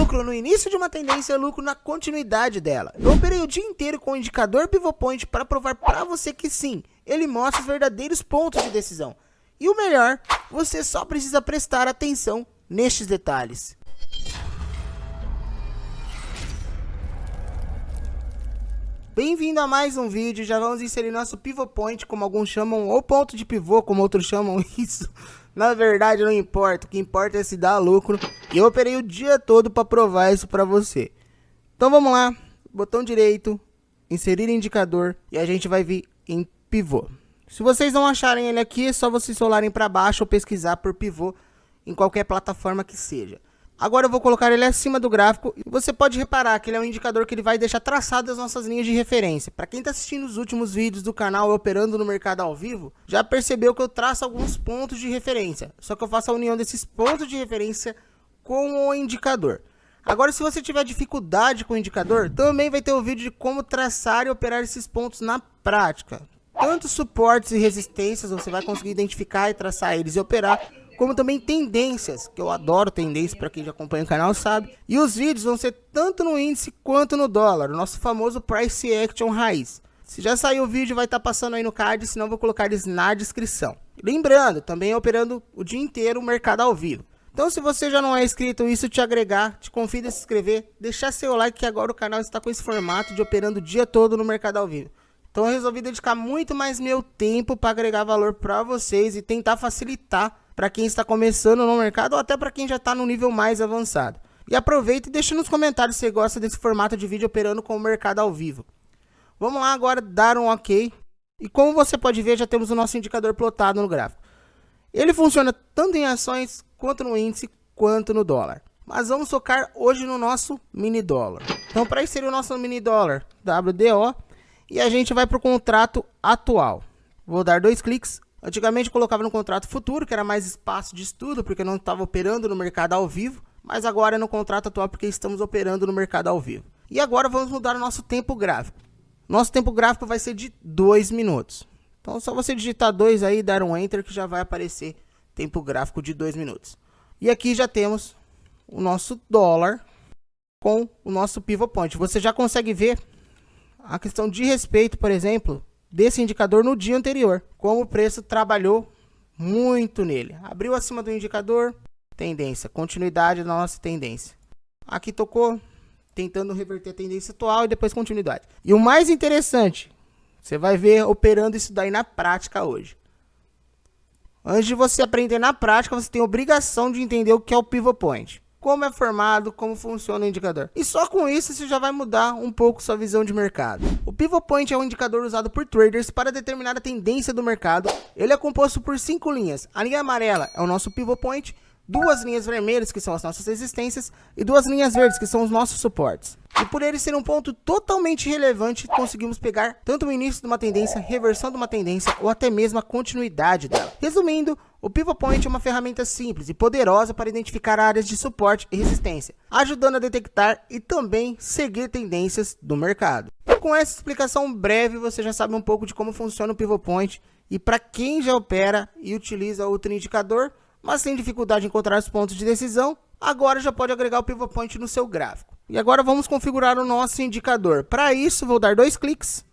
lucro no início de uma tendência é lucro na continuidade dela. Eu operei o dia inteiro com o indicador Pivot Point para provar para você que sim, ele mostra os verdadeiros pontos de decisão. E o melhor, você só precisa prestar atenção nestes detalhes. Bem-vindo a mais um vídeo. Já vamos inserir nosso Pivot Point, como alguns chamam, ou ponto de pivô, como outros chamam isso. Na verdade não importa, o que importa é se dar lucro. E eu operei o dia todo para provar isso para você. Então vamos lá, botão direito, inserir indicador e a gente vai vir em pivô. Se vocês não acharem ele aqui, é só vocês rolarem para baixo ou pesquisar por pivô em qualquer plataforma que seja. Agora eu vou colocar ele acima do gráfico e você pode reparar que ele é um indicador que ele vai deixar traçadas as nossas linhas de referência. Para quem está assistindo os últimos vídeos do canal operando no mercado ao vivo, já percebeu que eu traço alguns pontos de referência. Só que eu faço a união desses pontos de referência com o indicador. Agora, se você tiver dificuldade com o indicador, também vai ter o vídeo de como traçar e operar esses pontos na prática. Tanto suportes e resistências você vai conseguir identificar e traçar eles e operar, como também tendências, que eu adoro tendências, para quem já acompanha o canal sabe. E os vídeos vão ser tanto no índice quanto no dólar, o nosso famoso Price Action raiz. Se já saiu o vídeo vai estar passando aí no card, senão eu vou colocar eles na descrição. Lembrando, também operando o dia inteiro o mercado ao vivo. Então se você já não é inscrito, isso te agregar, te convido a se inscrever, deixar seu like, que agora o canal está com esse formato de operando o dia todo no mercado ao vivo. Então eu resolvi dedicar muito mais meu tempo para agregar valor para vocês e tentar facilitar para quem está começando no mercado ou até para quem já está no nível mais avançado. E aproveita e deixa nos comentários se você gosta desse formato de vídeo operando com o mercado ao vivo. Vamos lá agora dar um ok. E como você pode ver, já temos o nosso indicador plotado no gráfico. Ele funciona tanto em ações, quanto no índice, quanto no dólar. Mas vamos focar hoje no nosso mini dólar. Então para inserir o nosso mini dólar, WDO, e a gente vai para o contrato atual. Vou dar 2 cliques. Antigamente eu colocava no contrato futuro, que era mais espaço de estudo, porque eu não estava operando no mercado ao vivo. Mas agora é no contrato atual, porque estamos operando no mercado ao vivo. E agora vamos mudar o nosso tempo gráfico. Nosso tempo gráfico vai ser de 2 minutos. Então é só você digitar 2 aí e dar um Enter, que já vai aparecer tempo gráfico de 2 minutos. E aqui já temos o nosso dólar com o nosso Pivot Point. Você já consegue ver a questão de respeito, por exemplo, desse indicador no dia anterior, como o preço trabalhou muito nele. Abriu acima do indicador, tendência, continuidade da nossa tendência. Aqui tocou, tentando reverter a tendência atual e depois continuidade. E o mais interessante, você vai ver operando isso daí na prática hoje. Antes de você aprender na prática, você tem a obrigação de entender o que é o Pivot Point. Como é formado, como funciona o indicador. E só com isso você já vai mudar um pouco sua visão de mercado. O Pivot Point é um indicador usado por traders para determinar a tendência do mercado. Ele é composto por 5 linhas. A linha amarela é o nosso Pivot Point, 2 linhas vermelhas, que são as nossas resistências, e 2 linhas verdes, que são os nossos suportes. E por ele ser um ponto totalmente relevante, conseguimos pegar tanto o início de uma tendência, reversão de uma tendência, ou até mesmo a continuidade dela. Resumindo, o Pivot Point é uma ferramenta simples e poderosa para identificar áreas de suporte e resistência, ajudando a detectar e também seguir tendências do mercado. E com essa explicação breve, você já sabe um pouco de como funciona o Pivot Point, e para quem já opera e utiliza outro indicador, mas tem dificuldade em encontrar os pontos de decisão, agora já pode agregar o Pivot Point no seu gráfico. E agora vamos configurar o nosso indicador. Para isso, vou dar 2 cliques.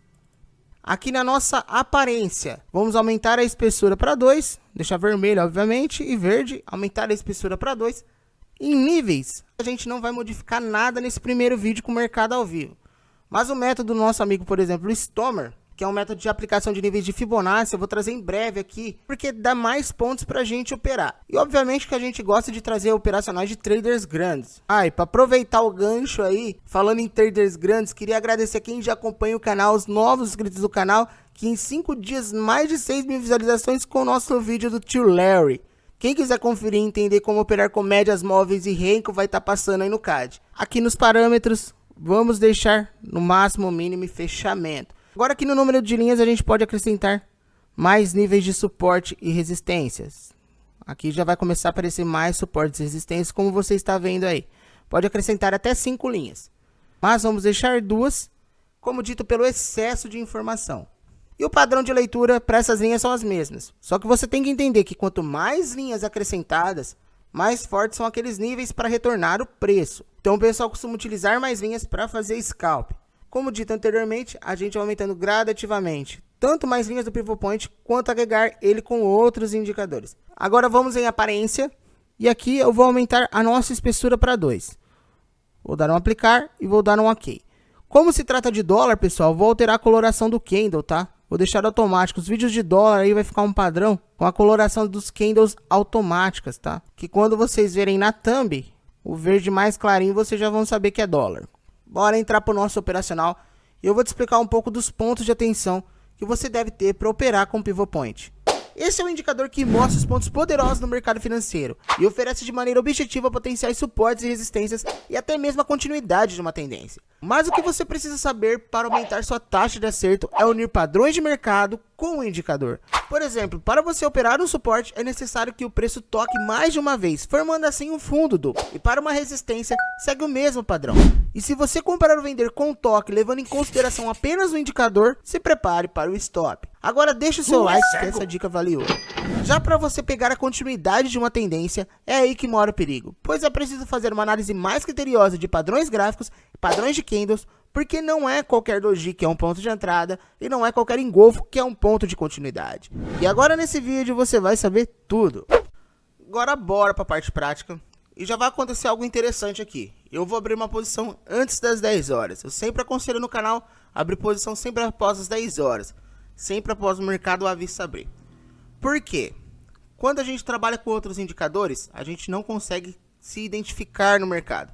Aqui na nossa aparência, vamos aumentar a espessura para 2, deixar vermelho, obviamente, e verde, aumentar a espessura para 2. Em níveis, a gente não vai modificar nada nesse primeiro vídeo com o mercado ao vivo. Mas o método do nosso amigo, por exemplo, o Stomer, que é um método de aplicação de níveis de Fibonacci, eu vou trazer em breve aqui, porque dá mais pontos para a gente operar. E obviamente que a gente gosta de trazer operacionais de traders grandes. E para aproveitar o gancho aí, falando em traders grandes, queria agradecer a quem já acompanha o canal, os novos inscritos do canal, que em 5 dias mais de 6 mil visualizações com o nosso vídeo do tio Larry. Quem quiser conferir e entender como operar com médias móveis e Renko vai estar passando aí no card. Aqui nos parâmetros, vamos deixar no máximo, mínimo e fechamento. Agora aqui no número de linhas a gente pode acrescentar mais níveis de suporte e resistências. Aqui já vai começar a aparecer mais suportes e resistências, como você está vendo aí. Pode acrescentar até 5 linhas. Mas vamos deixar 2, como dito, pelo excesso de informação. E o padrão de leitura para essas linhas são as mesmas. Só que você tem que entender que quanto mais linhas acrescentadas, mais fortes são aqueles níveis para retornar o preço. Então o pessoal costuma utilizar mais linhas para fazer scalp. Como dito anteriormente, a gente vai aumentando gradativamente tanto mais linhas do Pivot Point quanto agregar ele com outros indicadores. Agora vamos em aparência e aqui eu vou aumentar a nossa espessura para 2. Vou dar um aplicar e vou dar um OK. Como se trata de dólar, pessoal, vou alterar a coloração do candle, tá? Vou deixar automático. Os vídeos de dólar aí vai ficar um padrão com a coloração dos candles automáticas, tá? Que quando vocês verem na thumb, o verde mais clarinho, vocês já vão saber que é dólar. Bora entrar para o nosso operacional e eu vou te explicar um pouco dos pontos de atenção que você deve ter para operar com o Pivot Point. Esse é um indicador que mostra os pontos poderosos no mercado financeiro e oferece de maneira objetiva potenciais suportes e resistências e até mesmo a continuidade de uma tendência. Mas o que você precisa saber para aumentar sua taxa de acerto é unir padrões de mercado com o indicador. Por exemplo, para você operar um suporte é necessário que o preço toque mais de uma vez, formando assim um fundo duplo. E para uma resistência, segue o mesmo padrão. E se você comprar ou vender com toque, levando em consideração apenas o indicador, se prepare para o stop. Agora deixa o seu like, que essa dica valeu. Já para você pegar a continuidade de uma tendência, é aí que mora o perigo, pois é preciso fazer uma análise mais criteriosa de padrões gráficos e padrões de candles, porque não é qualquer doji que é um ponto de entrada e não é qualquer engolfo que é um ponto de continuidade. E agora nesse vídeo você vai saber tudo. Agora bora para a parte prática. E já vai acontecer algo interessante aqui. Eu vou abrir uma posição antes das 10 horas. Eu sempre aconselho no canal abrir posição sempre após as 10 horas. Sempre após o mercado à vista abrir. Por quê? Quando a gente trabalha com outros indicadores, a gente não consegue se identificar no mercado.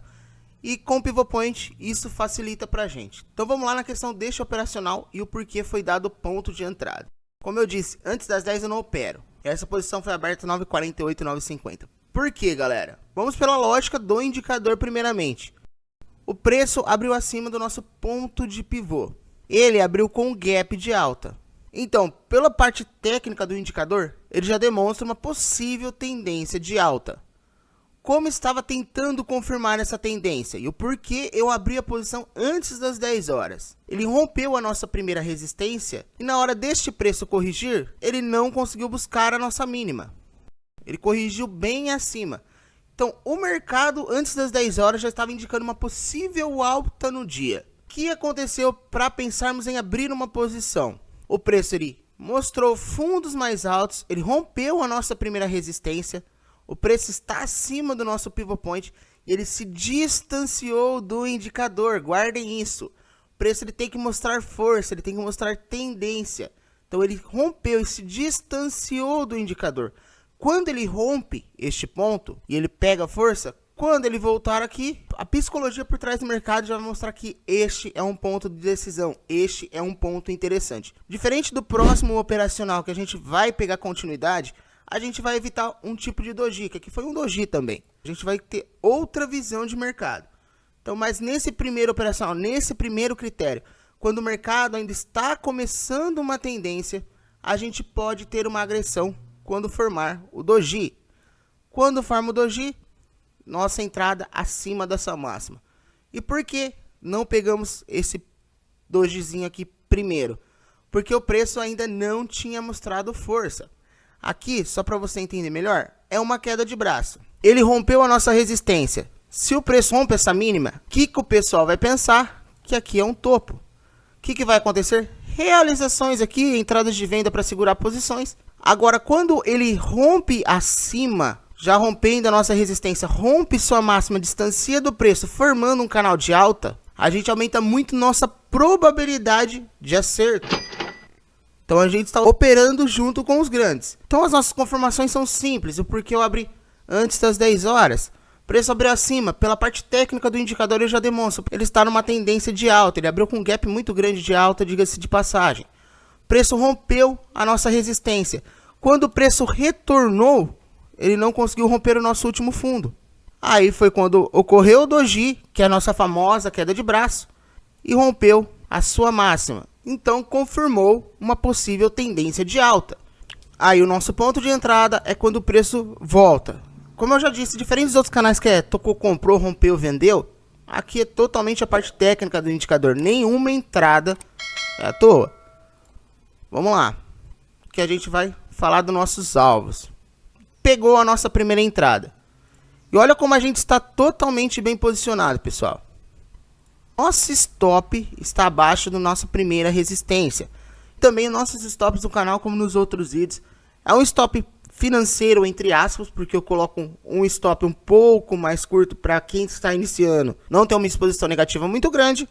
E com o Pivot Point, isso facilita pra gente. Então vamos lá na questão deste operacional e o porquê foi dado o ponto de entrada. Como eu disse, antes das 10 eu não opero. Essa posição foi aberta 9,48 e 9,50. Por quê, galera? Vamos pela lógica do indicador primeiramente. O preço abriu acima do nosso ponto de pivô. Ele abriu com um gap de alta. Então, pela parte técnica do indicador, ele já demonstra uma possível tendência de alta. Como estava tentando confirmar essa tendência e o porquê eu abri a posição antes das 10 horas. Ele rompeu a nossa primeira resistência e na hora deste preço corrigir, ele não conseguiu buscar a nossa mínima. Ele corrigiu bem acima. Então, o mercado antes das 10 horas já estava indicando uma possível alta no dia. O que aconteceu para pensarmos em abrir uma posição? O preço ele mostrou fundos mais altos, ele rompeu a nossa primeira resistência, o preço está acima do nosso Pivot Point e ele se distanciou do indicador, guardem isso. O preço ele tem que mostrar força, ele tem que mostrar tendência. Então ele rompeu e se distanciou do indicador. Quando ele rompe este ponto e ele pega força, quando ele voltar aqui, a psicologia por trás do mercado já vai mostrar que este é um ponto de decisão, este é um ponto interessante. Diferente do próximo operacional que a gente vai pegar continuidade, a gente vai evitar um tipo de doji, que aqui foi um doji também. A gente vai ter outra visão de mercado. Então, mas nesse primeiro operacional, nesse primeiro critério, quando o mercado ainda está começando uma tendência, a gente pode ter uma agressão quando formar o doji. Quando forma o doji, nossa entrada acima dessa máxima. E por que não pegamos esse dojizinho aqui primeiro? Porque o preço ainda não tinha mostrado força. Aqui, só para você entender melhor, é uma queda de braço. Ele rompeu a nossa resistência. Se o preço rompe essa mínima, o que o pessoal vai pensar? Que aqui é um topo. O que vai acontecer? Realizações aqui, entradas de venda para segurar posições. Agora, quando ele rompe acima, já rompendo a nossa resistência, rompe sua máxima, distancia do preço, formando um canal de alta, a gente aumenta muito nossa probabilidade de acerto. Então a gente está operando junto com os grandes. Então as nossas confirmações são simples. O porquê eu abri antes das 10 horas. O preço abriu acima. Pela parte técnica do indicador ele já demonstra. Ele está numa tendência de alta. Ele abriu com um gap muito grande de alta, diga-se de passagem. O preço rompeu a nossa resistência. Quando o preço retornou, ele não conseguiu romper o nosso último fundo. Aí foi quando ocorreu o doji, que é a nossa famosa queda de braço, e rompeu a sua máxima. Então confirmou uma possível tendência de alta. Aí o nosso ponto de entrada é quando o preço volta. Como eu já disse, diferente dos outros canais que é tocou, comprou, rompeu, vendeu, aqui é totalmente a parte técnica do indicador. Nenhuma entrada é à toa. Vamos lá, que a gente vai falar dos nossos alvos. Pegou a nossa primeira entrada. E olha como a gente está totalmente bem posicionado, pessoal. Nosso stop está abaixo da nossa primeira resistência. Também nossos stops do canal, como nos outros vídeos, é um stop financeiro, entre aspas, porque eu coloco um stop um pouco mais curto para quem está iniciando. Não tem uma exposição negativa muito grande,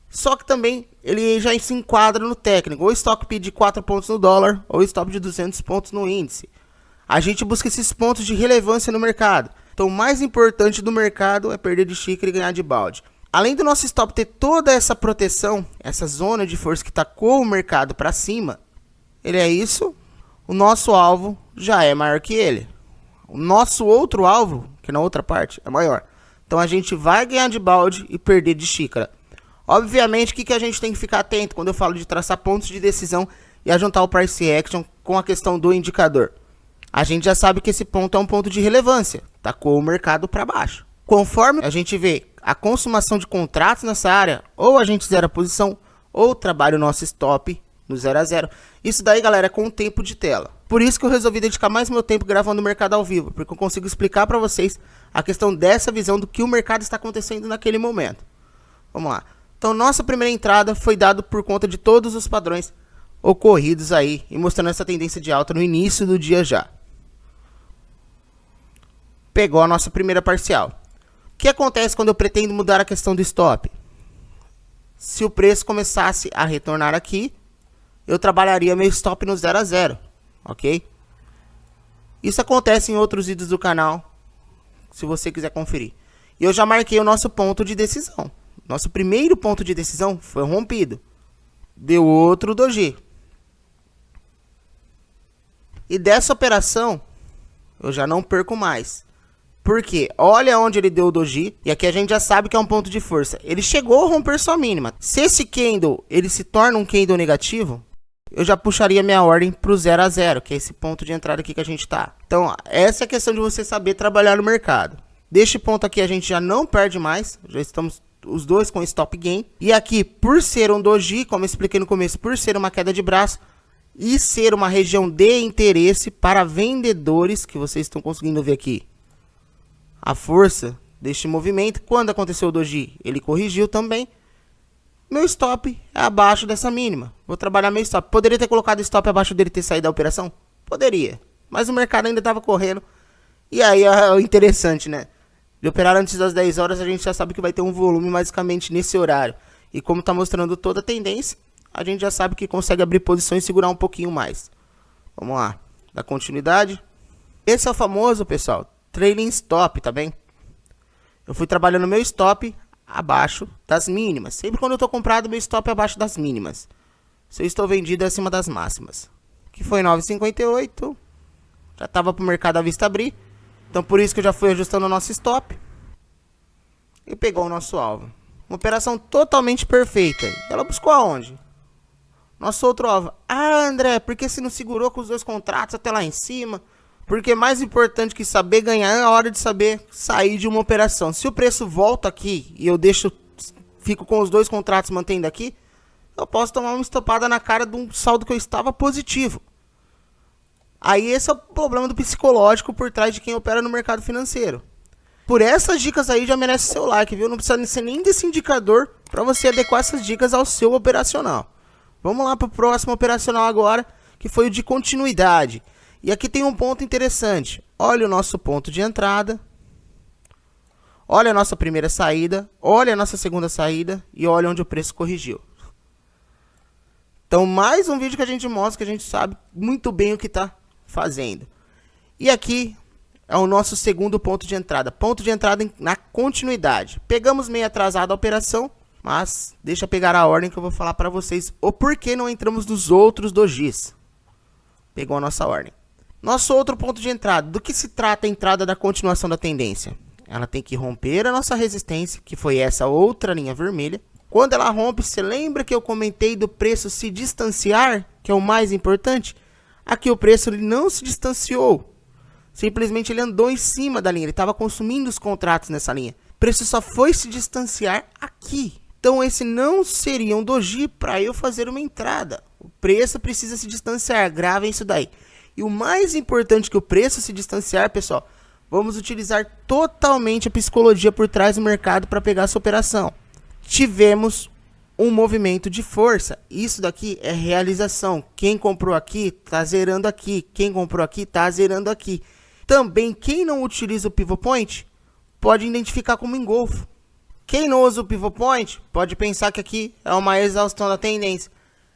só que também ele já se enquadra no técnico. Ou stop de 4 pontos no dólar, ou stop de 200 pontos no índice. A gente busca esses pontos de relevância no mercado. Então o mais importante do mercado é perder de xícara e ganhar de balde. Além do nosso stop ter toda essa proteção, essa zona de força que está com o mercado para cima, ele é isso, o nosso alvo já é maior que ele. O nosso outro alvo, que na outra parte, é maior. Então a gente vai ganhar de balde e perder de xícara. Obviamente, o que a gente tem que ficar atento quando eu falo de traçar pontos de decisão e ajuntar o price action com a questão do indicador? A gente já sabe que esse ponto é um ponto de relevância, tacou o mercado para baixo. Conforme a gente vê a consumação de contratos nessa área, ou a gente zera a posição, ou trabalha o nosso stop no 0 a 0. Isso daí, galera, é com o tempo de tela. Por isso que eu resolvi dedicar mais meu tempo gravando o mercado ao vivo, porque eu consigo explicar para vocês a questão dessa visão do que o mercado está acontecendo naquele momento. Vamos lá. Então, nossa primeira entrada foi dada por conta de todos os padrões ocorridos aí e mostrando essa tendência de alta no início do dia já. Pegou a nossa primeira parcial. O que acontece quando eu pretendo mudar a questão do stop? Se o preço começasse a retornar aqui, eu trabalharia meu stop no 0 a 0, ok? Isso acontece em outros vídeos do canal, se você quiser conferir. E eu já marquei o nosso ponto de decisão. Nosso primeiro ponto de decisão foi rompido. Deu outro doji. E dessa operação, eu já não perco mais. Porque olha onde ele deu o doji, e aqui a gente já sabe que é um ponto de força. Ele chegou a romper sua mínima. Se esse candle ele se torna um candle negativo, eu já puxaria minha ordem para o 0 a 0, que é esse ponto de entrada aqui que a gente está. Então, essa é a questão de você saber trabalhar no mercado. Deste ponto aqui a gente já não perde mais, já estamos os dois com stop gain. E aqui, por ser um doji, como eu expliquei no começo, por ser uma queda de braço e ser uma região de interesse para vendedores, que vocês estão conseguindo ver aqui. A força deste movimento, quando aconteceu o doji, ele corrigiu também. Meu stop é abaixo dessa mínima. Vou trabalhar meu stop. Poderia ter colocado stop abaixo dele ter saído da operação? Poderia. Mas o mercado ainda estava correndo. E aí é o interessante, né? De operar antes das 10 horas, a gente já sabe que vai ter um volume basicamente nesse horário. E como está mostrando toda a tendência, a gente já sabe que consegue abrir posições e segurar um pouquinho mais. Vamos lá. Dá continuidade. Esse é o famoso, pessoal, trailing stop, tá bem? Eu fui trabalhando meu stop abaixo das mínimas. Sempre quando eu estou comprado, meu stop é abaixo das mínimas. Se eu estou vendido, é acima das máximas. Que foi 9,58. Já estava para o mercado à vista abrir. Então por isso que eu já fui ajustando o nosso stop. E pegou o nosso alvo. Uma operação totalmente perfeita. Ela buscou aonde? Nosso outro alvo. Ah, André, por que você não segurou com os dois contratos até lá em cima? Porque mais importante que saber ganhar é a hora de saber sair de uma operação. Se o preço volta aqui e eu fico com os dois contratos mantendo aqui, eu posso tomar uma estopada na cara de um saldo que eu estava positivo. Aí esse é o problema do psicológico por trás de quem opera no mercado financeiro. Por essas dicas aí já merece seu like, viu? Não precisa ser nem desse indicador para você adequar essas dicas ao seu operacional. Vamos lá para o próximo operacional agora, que foi o de continuidade. E aqui tem um ponto interessante. Olha o nosso ponto de entrada. Olha a nossa primeira saída. Olha a nossa segunda saída. E olha onde o preço corrigiu. Então, mais um vídeo que a gente mostra que a gente sabe muito bem o que está fazendo. E aqui é o nosso segundo ponto de entrada. Ponto de entrada na continuidade. Pegamos meio atrasado a operação. Mas deixa eu pegar a ordem que eu vou falar para vocês o porquê não entramos nos outros dojis. Pegou a nossa ordem. Nosso outro ponto de entrada. Do que se trata a entrada da continuação da tendência? Ela tem que romper a nossa resistência, que foi essa outra linha vermelha. Quando ela rompe, você lembra que eu comentei do preço se distanciar, que é o mais importante? Aqui o preço ele não se distanciou. Simplesmente ele andou em cima da linha, ele estava consumindo os contratos nessa linha. O preço só foi se distanciar aqui. Então esse não seria um doji para eu fazer uma entrada. O preço precisa se distanciar, gravem isso daí. E o mais importante que o preço se distanciar, pessoal, vamos utilizar totalmente a psicologia por trás do mercado para pegar essa operação. Tivemos um movimento de força. Isso daqui é realização. Quem comprou aqui tá zerando aqui. Quem comprou aqui tá zerando aqui. Também quem não utiliza o pivot point pode identificar como engolfo. Quem não usa o pivot point pode pensar que aqui é uma exaustão da tendência.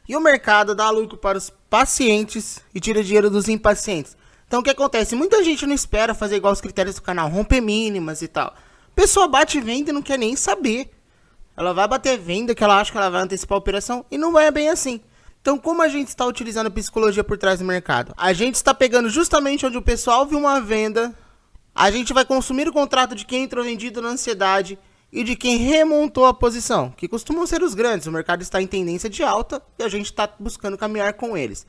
E o mercado dá lucro para os pacientes e tira dinheiro dos impacientes. Então o que acontece? Muita gente não espera fazer igual os critérios do canal, romper mínimas e tal. A pessoa bate venda e não quer nem saber. Ela vai bater venda que ela acha que ela vai antecipar a operação e não é bem assim. Então como a gente está utilizando a psicologia por trás do mercado? A gente está pegando justamente onde o pessoal viu uma venda. A gente vai consumir o contrato de quem entrou vendido na ansiedade e de quem remontou a posição, que costumam ser os grandes. O mercado está em tendência de alta e a gente está buscando caminhar com eles.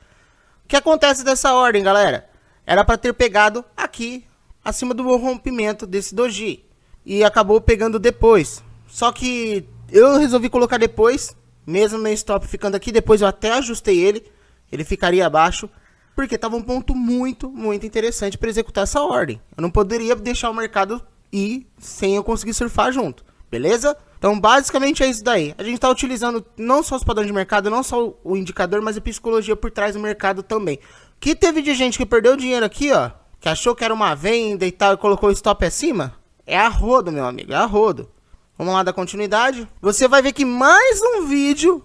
O que acontece dessa ordem, galera? Era para ter pegado aqui, acima do rompimento desse doji. E acabou pegando depois. Só que eu resolvi colocar depois, mesmo meu stop ficando aqui. Depois eu até ajustei ele ficaria abaixo. Porque estava um ponto muito interessante para executar essa ordem. Eu não poderia deixar o mercado ir sem eu conseguir surfar junto. Beleza? Então basicamente é isso daí. A gente está utilizando não só os padrões de mercado, não só o indicador, mas a psicologia por trás do mercado também. Que teve de gente que perdeu dinheiro aqui, ó, que achou que era uma venda e tal e colocou o stop acima. É a rodo, meu amigo, é a rodo. Vamos lá dar continuidade. Você vai ver que mais um vídeo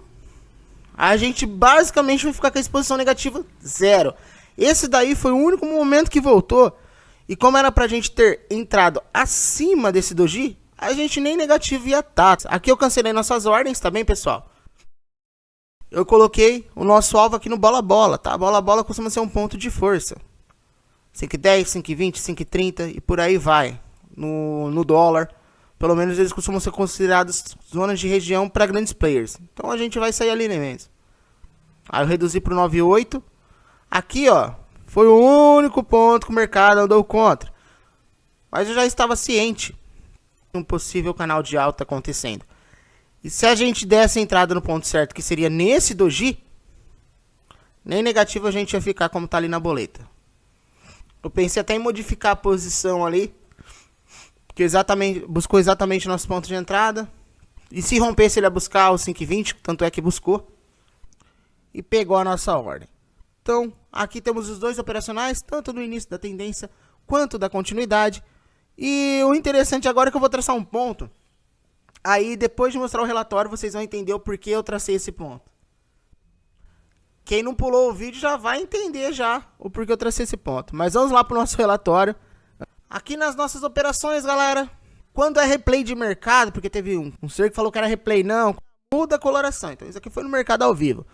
a gente basicamente vai ficar com a exposição negativa zero. Esse daí foi o único momento que voltou. E como era pra gente ter entrado acima desse doji, a gente nem negativo ia estar. Aqui eu cancelei nossas ordens, tá bem, pessoal? Eu coloquei o nosso alvo aqui no bola-bola, tá? Bola-bola costuma ser um ponto de força. 5,10, 5,20, 5,30 e por aí vai. No dólar. Pelo menos eles costumam ser considerados zonas de região para grandes players. Então a gente vai sair ali, né, mesmo? Aí eu reduzi para o 9,8. Aqui, ó, foi o único ponto que o mercado andou contra. Mas eu já estava ciente de um possível canal de alta acontecendo. E se a gente desse a entrada no ponto certo, que seria nesse doji, nem negativo a gente ia ficar como tá ali na boleta. Eu pensei até em modificar a posição ali, porque buscou exatamente nosso ponto de entrada. E se rompesse ele ia buscar o 5,20, tanto é que buscou. E pegou a nossa ordem. Então, aqui temos os dois operacionais, tanto no início da tendência, quanto da continuidade. E o interessante agora é que eu vou traçar um ponto. Aí, depois de mostrar o relatório, vocês vão entender o porquê eu tracei esse ponto. Quem não pulou o vídeo já vai entender já o porquê eu tracei esse ponto. Mas vamos lá para o nosso relatório. Aqui nas nossas operações, galera, quando é replay de mercado, porque teve um ser que falou que era replay, não, muda a coloração. Então isso aqui foi no mercado ao vivo.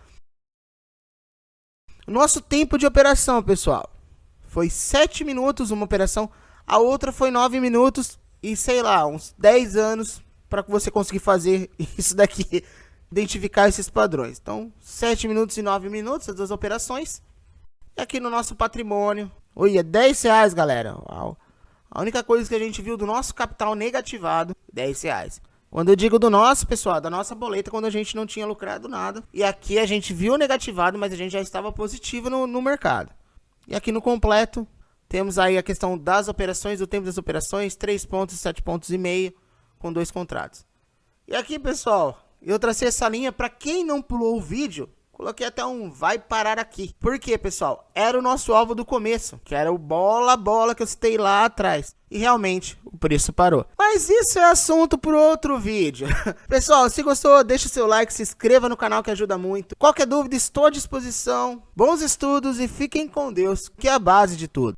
O nosso tempo de operação, pessoal, foi 7 minutos uma operação, a outra foi 9 minutos e sei lá, uns 10 anos para você conseguir fazer isso daqui, identificar esses padrões. Então, 7 minutos e 9 minutos, as duas operações. E aqui no nosso patrimônio, olha, R$10, galera. Uau. A única coisa que a gente viu do nosso capital negativado, R$10. Quando eu digo do nosso, pessoal, da nossa boleta, quando a gente não tinha lucrado nada. E aqui a gente viu negativado, mas a gente já estava positivo no mercado. E aqui no completo, temos aí a questão das operações, o tempo das operações, 3 pontos, 7 pontos e meio, com 2 contratos. E aqui, pessoal, eu tracei essa linha para quem não pulou o vídeo. Coloquei até um vai parar aqui. Por quê, pessoal? Era o nosso alvo do começo, que era o bola que eu citei lá atrás. E realmente, o preço parou. Mas isso é assunto para outro vídeo. Pessoal, se gostou, deixa o seu like, se inscreva no canal que ajuda muito. Qualquer dúvida, estou à disposição. Bons estudos e fiquem com Deus, que é a base de tudo.